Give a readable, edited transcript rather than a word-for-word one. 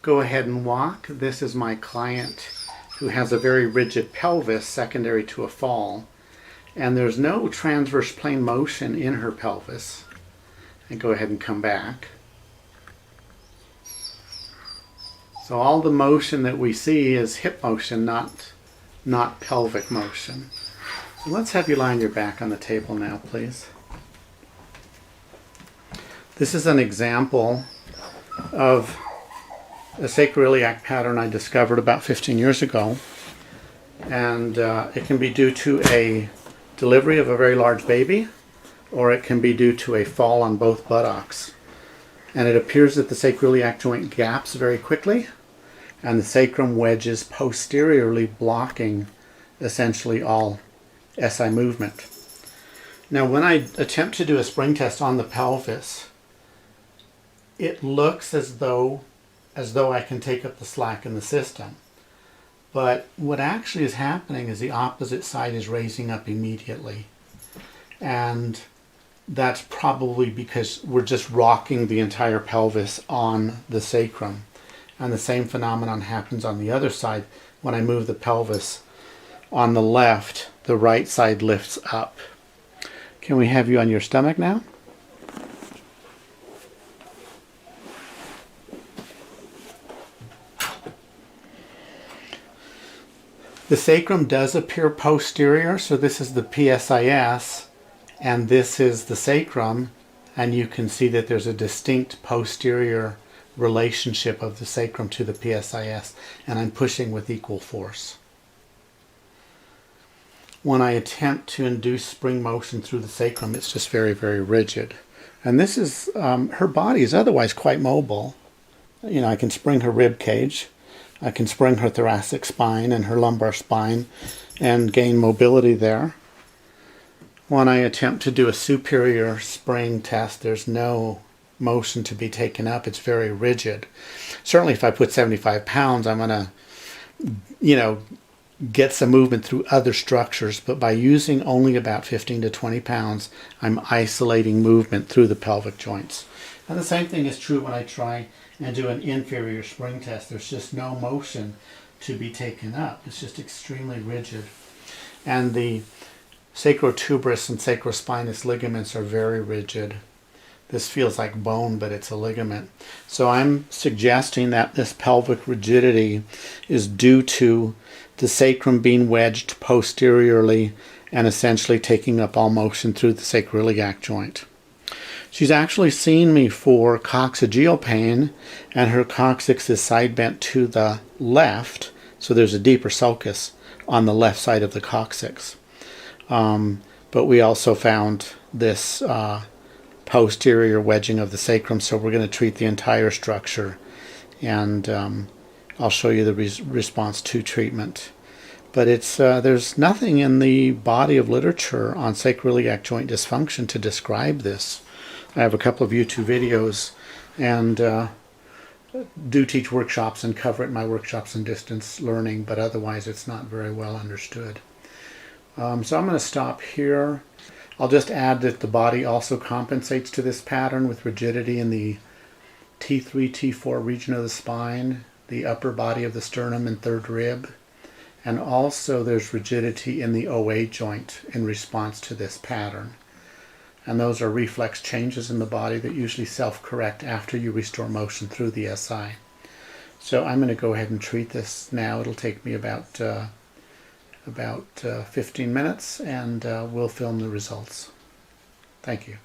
go ahead and walk. This is my client who has a very rigid pelvis secondary to a fall. And there's no transverse plane motion in her pelvis. And go ahead and come back. So all the motion that we see is hip motion, not pelvic motion. So let's have you lie on your back on the table now, please. This is an example of a sacroiliac pattern I discovered about 15 years ago. And it can be due to a delivery of a very large baby, or it can be due to a fall on both buttocks. And it appears that the sacroiliac joint gaps very quickly, and the sacrum wedges posteriorly, blocking essentially all SI movement. Now when I attempt to do a spring test on the pelvis, it looks as though I can take up the slack in the system. But what actually is happening is the opposite side is raising up immediately. And that's probably because we're just rocking the entire pelvis on the sacrum. And the same phenomenon happens on the other side. When I move the pelvis on the left, the right side lifts up. Can we have you on your stomach now? The sacrum does appear posterior, so this is the PSIS, and this is the sacrum, and you can see that there's a distinct posterior relationship of the sacrum to the PSIS, and I'm pushing with equal force. When I attempt to induce spring motion through the sacrum, it's just very, very rigid. And this is, her body is otherwise quite mobile. You know, I can spring her rib cage. I can spring her thoracic spine and her lumbar spine and gain mobility there. When I attempt to do a superior spring test, there's no motion to be taken up. It's very rigid. Certainly if I put 75 pounds, I'm going to, you know, get some movement through other structures, but by using only about 15 to 20 pounds, I'm isolating movement through the pelvic joints. And the same thing is true when I try and do an inferior spring test. There's just no motion to be taken up. It's just extremely rigid. And the sacrotuberous and sacrospinous ligaments are very rigid. This feels like bone, but it's a ligament. So I'm suggesting that this pelvic rigidity is due to the sacrum being wedged posteriorly and essentially taking up all motion through the sacroiliac joint. She's actually seen me for coccygeal pain, and her coccyx is side bent to the left, so there's a deeper sulcus on the left side of the coccyx. But we also found this posterior wedging of the sacrum, so we're going to treat the entire structure, and I'll show you the response to treatment. But it's there's nothing in the body of literature on sacroiliac joint dysfunction to describe this. I have a couple of YouTube videos and do teach workshops and cover it in my workshops in distance learning, but otherwise it's not very well understood. So I'm going to stop here. I'll just add that the body also compensates to this pattern with rigidity in the T3, T4 region of the spine, the upper body of the sternum and third rib, and also there's rigidity in the OA joint in response to this pattern. And those are reflex changes in the body that usually self-correct after you restore motion through the SI. So I'm going to go ahead and treat this now. It'll take me about 15 minutes, and we'll film the results. Thank you.